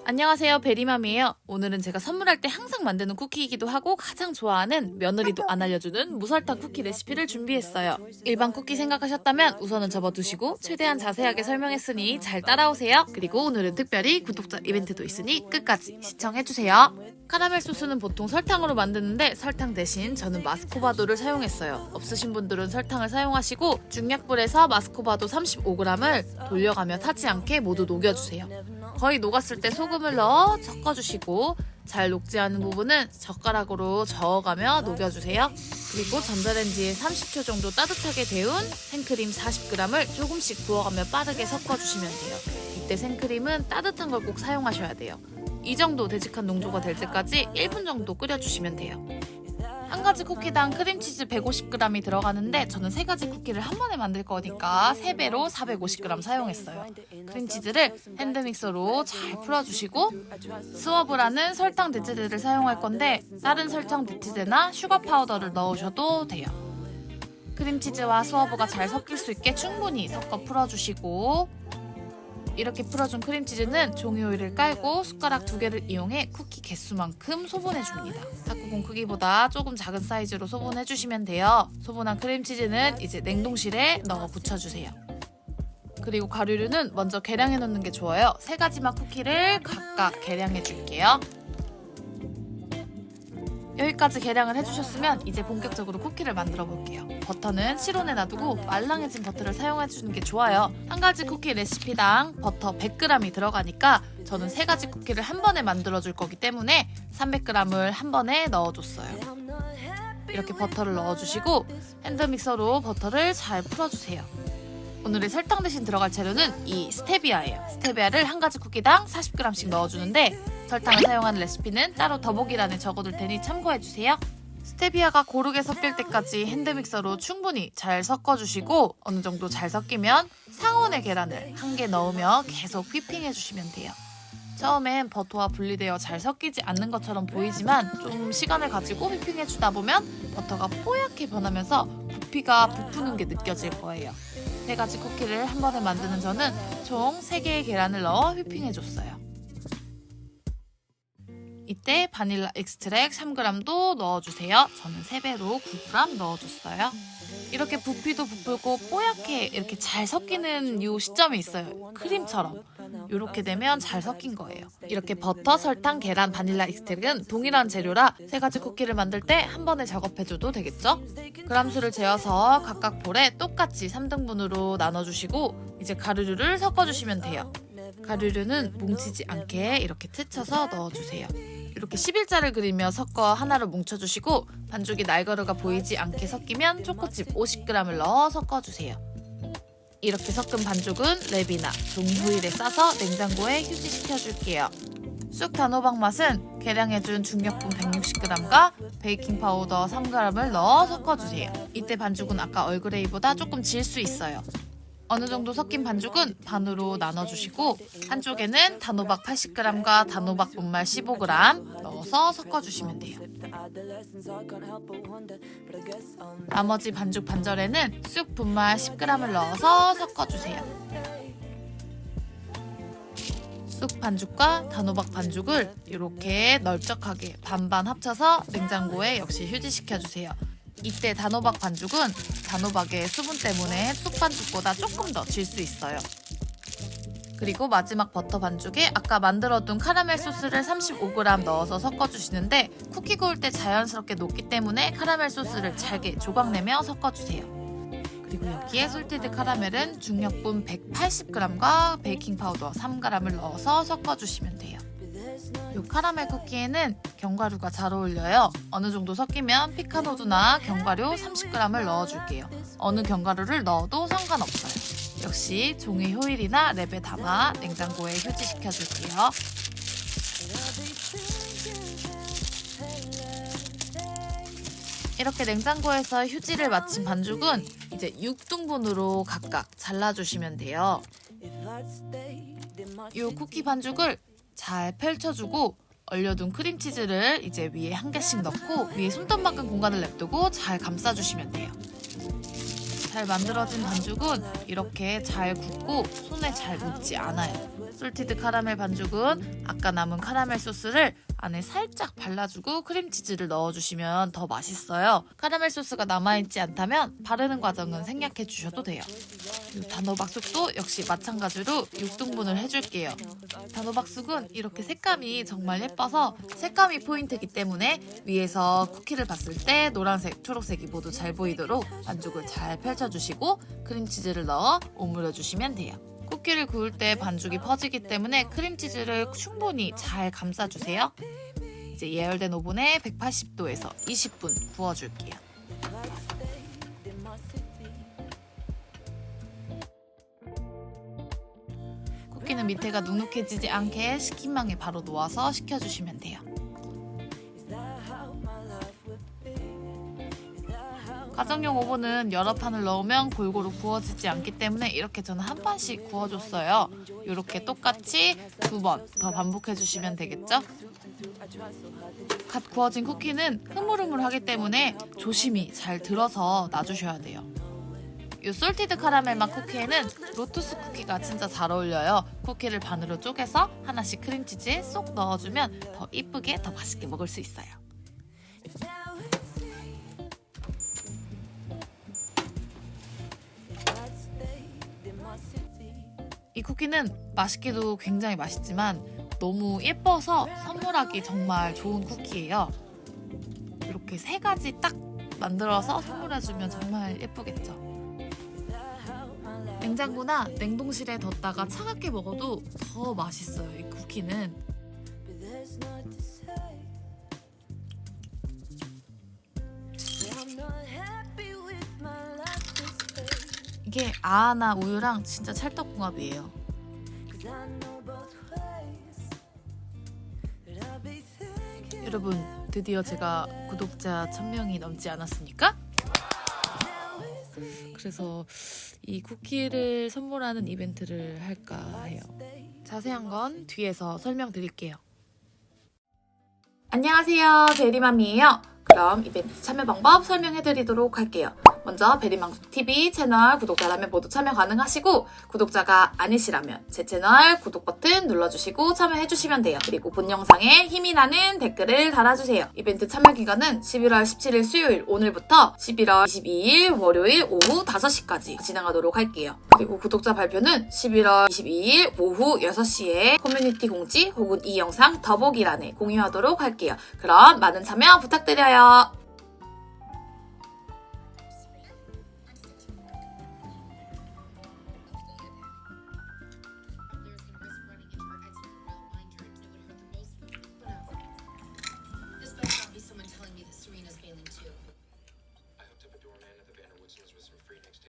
안녕하세요, 베리맘이에요. 오늘은 제가 선물할 때 항상 만드는 쿠키이기도 하고 가장 좋아하는 며느리도 안 알려주는 무설탕 쿠키 레시피를 준비했어요. 일반 쿠키 생각하셨다면 우선은 접어두시고 최대한 자세하게 설명했으니 잘 따라오세요. 그리고 오늘은 특별히 구독자 이벤트도 있으니 끝까지 시청해주세요. 카라멜 소스는 보통 설탕으로 만드는데 설탕 대신 저는 마스코바도를 사용했어요. 없으신 분들은 설탕을 사용하시고 중약불에서 마스코바도 35g을 돌려가며 타지 않게 모두 녹여주세요. 거의 녹았을 때 소금을 넣어 섞어주시고 잘 녹지 않은 부분은 젓가락으로 저어가며 녹여주세요. 그리고 전자레인지에 30초 정도 따뜻하게 데운 생크림 40g을 조금씩 부어가며 빠르게 섞어주시면 돼요. 이때 생크림은 따뜻한 걸 꼭 사용하셔야 돼요. 이 정도 되직한 농도가 될 때까지 1분 정도 끓여주시면 돼요. 한 가지 쿠키당 크림치즈 150g이 들어가는데 저는 3가지 쿠키를 한 번에 만들 거니까 3배로 450g 사용했어요. 크림치즈를 핸드믹서로 잘 풀어주시고 스워브라는 설탕 대체제를 사용할 건데 다른 설탕 대체제나 슈가 파우더를 넣으셔도 돼요. 크림치즈와 스워브가 잘 섞일 수 있게 충분히 섞어 풀어주시고 이렇게 풀어준 크림치즈는 종이 오일을 깔고 숟가락 2개를 이용해 쿠키 개수만큼 소분해줍니다. 탁구공 크기보다 조금 작은 사이즈로 소분해주시면 돼요. 소분한 크림치즈는 이제 냉동실에 넣어 붙여주세요. 그리고 가루류는 먼저 계량해 놓는 게 좋아요. 3가지 맛 쿠키를 각각 계량해 줄게요. 여기까지 계량을 해주셨으면 이제 본격적으로 쿠키를 만들어 볼게요. 버터는 실온에 놔두고 말랑해진 버터를 사용해주는 게 좋아요. 한 가지 쿠키 레시피당 버터 100g이 들어가니까 저는 3가지 쿠키를 한 번에 만들어 줄 거기 때문에 300g을 한 번에 넣어줬어요. 이렇게 버터를 넣어주시고 핸드믹서로 버터를 잘 풀어주세요. 오늘의 설탕 대신 들어갈 재료는 이 스테비아예요. 스테비아를 한 가지 쿠키당 40g씩 넣어주는데 설탕을 사용하는 레시피는 따로 더보기란에 적어둘 테니 참고해주세요. 스테비아가 고르게 섞일 때까지 핸드믹서로 충분히 잘 섞어주시고 어느 정도 잘 섞이면 상온의 계란을 1개 넣으며 계속 휘핑해주시면 돼요. 처음엔 버터와 분리되어 잘 섞이지 않는 것처럼 보이지만 좀 시간을 가지고 휘핑해주다 보면 버터가 뽀얗게 변하면서 부피가 부푸는 게 느껴질 거예요. 3가지 쿠키를 한 번에 만드는 저는 총 3개의 계란을 넣어 휘핑해줬어요. 이때 바닐라 엑스트랙 3g도 넣어주세요. 저는 3배로 9g 넣어줬어요. 이렇게 부피도 부풀고 뽀얗게 이렇게 잘 섞이는 이 시점이 있어요. 크림처럼. 이렇게 되면 잘 섞인 거예요. 이렇게 버터, 설탕, 계란, 바닐라 엑스트랙은 동일한 재료라 3가지 쿠키를 만들 때 한 번에 작업해줘도 되겠죠? 그람수를 재어서 각각 볼에 똑같이 3등분으로 나눠주시고 이제 가루류를 섞어주시면 돼요. 가루류는 뭉치지 않게 이렇게 트쳐서 넣어주세요. 이렇게 11자를 그리며 섞어 하나로 뭉쳐주시고 반죽이 날가루가 보이지 않게 섞이면 초코칩 50g을 넣어 섞어주세요. 이렇게 섞은 반죽은 랩이나 종이호일에 싸서 냉장고에 휴지시켜줄게요. 쑥 단호박 맛은 계량해준 중력분 160g과 베이킹파우더 3g을 넣어 섞어주세요. 이때 반죽은 아까 얼그레이보다 조금 질 수 있어요. 어느 정도 섞인 반죽은 반으로 나눠주시고 한쪽에는 단호박 80g과 단호박 분말 15g 넣어서 섞어주시면 돼요. 나머지 반죽 반절에는 쑥 분말 10g을 넣어서 섞어주세요. 쑥 반죽과 단호박 반죽을 이렇게 널쩍하게 반반 합쳐서 냉장고에 역시 휴지시켜주세요. 이때 단호박 반죽은 단호박의 수분 때문에 쑥 반죽보다 조금 더 질 수 있어요. 그리고 마지막 버터 반죽에 아까 만들어둔 카라멜 소스를 35g 넣어서 섞어주시는데 쿠키 구울 때 자연스럽게 녹기 때문에 카라멜 소스를 잘게 조각내며 섞어주세요. 그리고 여기에 솔티드 카라멜은 중력분 180g과 베이킹 파우더 3g을 넣어서 섞어주시면 돼요. 이 카라멜 쿠키에는 견과류가 잘 어울려요. 어느 정도 섞이면 피카노드나 견과류 30g을 넣어줄게요. 어느 견과류를 넣어도 상관없어요. 역시 종이 호일이나 랩에 담아 냉장고에 휴지시켜줄게요. 이렇게 냉장고에서 휴지를 마친 반죽은 이제 6등분으로 각각 잘라주시면 돼요. 이 쿠키 반죽을 잘 펼쳐주고 얼려둔 크림치즈를 이제 위에 1개씩 넣고 위에 손톱만큼 공간을 냅두고 잘 감싸주시면 돼요. 잘 만들어진 반죽은 이렇게 잘 굳고 손에 잘 묻지 않아요. 솔티드 카라멜 반죽은 아까 남은 카라멜 소스를 안에 살짝 발라주고 크림치즈를 넣어주시면 더 맛있어요. 카라멜 소스가 남아있지 않다면 바르는 과정은 생략해 주셔도 돼요. 단호박숙도 역시 마찬가지로 6등분을 해줄게요. 단호박숙은 이렇게 색감이 정말 예뻐서 색감이 포인트이기 때문에 위에서 쿠키를 봤을 때 노란색, 초록색이 모두 잘 보이도록 반죽을 잘 펼쳐주시고 크림치즈를 넣어 오므려 주시면 돼요. 쿠키를 구울 때 반죽이 퍼지기 때문에 크림치즈를 충분히 잘 감싸주세요. 이제 예열된 오븐에 180도에서 20분 구워줄게요. 쿠키는 밑에가 눅눅해지지 않게 식힌망에 바로 놓아서 식혀주시면 돼요. 가정용 오븐은 여러 판을 넣으면 골고루 구워지지 않기 때문에 이렇게 저는 한 판씩 구워줬어요. 이렇게 똑같이 2번 더 반복해주시면 되겠죠? 갓 구워진 쿠키는 흐물흐물하기 때문에 조심히 잘 들어서 놔주셔야 돼요. 이 솔티드 카라멜 맛 쿠키에는 로투스 쿠키가 진짜 잘 어울려요. 쿠키를 반으로 쪼개서 하나씩 크림치즈에 쏙 넣어주면 더 이쁘게 더 맛있게 먹을 수 있어요. 이 쿠키는 맛있기도 굉장히 맛있지만 너무 예뻐서 선물하기 정말 좋은 쿠키예요. 이렇게 3가지 딱 만들어서 선물해주면 정말 예쁘겠죠. 냉장고나 냉동실에 뒀다가 차갑게 먹어도 더 맛있어요. 이 쿠키는. 이게 아아나 우유랑 진짜 찰떡궁합이에요. 여러분, 드디어 제가 구독자 1000명이 넘지 않았습니까? 그래서 이 쿠키를 선물하는 이벤트를 할까 해요. 자세한 건 뒤에서 설명드릴게요. 안녕하세요, 베리맘이에요. 그럼 이벤트 참여 방법 설명해드리도록 할게요. 먼저 베리맘TV 채널 구독자라면 모두 참여 가능하시고, 구독자가 아니시라면 제 채널 구독 버튼 눌러주시고 참여해주시면 돼요. 그리고 본 영상에 힘이 나는 댓글을 달아주세요. 이벤트 참여 기간은 11월 17일 수요일 오늘부터 11월 22일 월요일 오후 5시까지 진행하도록 할게요. 그리고 구독자 발표는 11월 22일 오후 6시에 커뮤니티 공지 혹은 이 영상 더보기란에 공유하도록 할게요. 그럼 많은 참여 부탁드려요.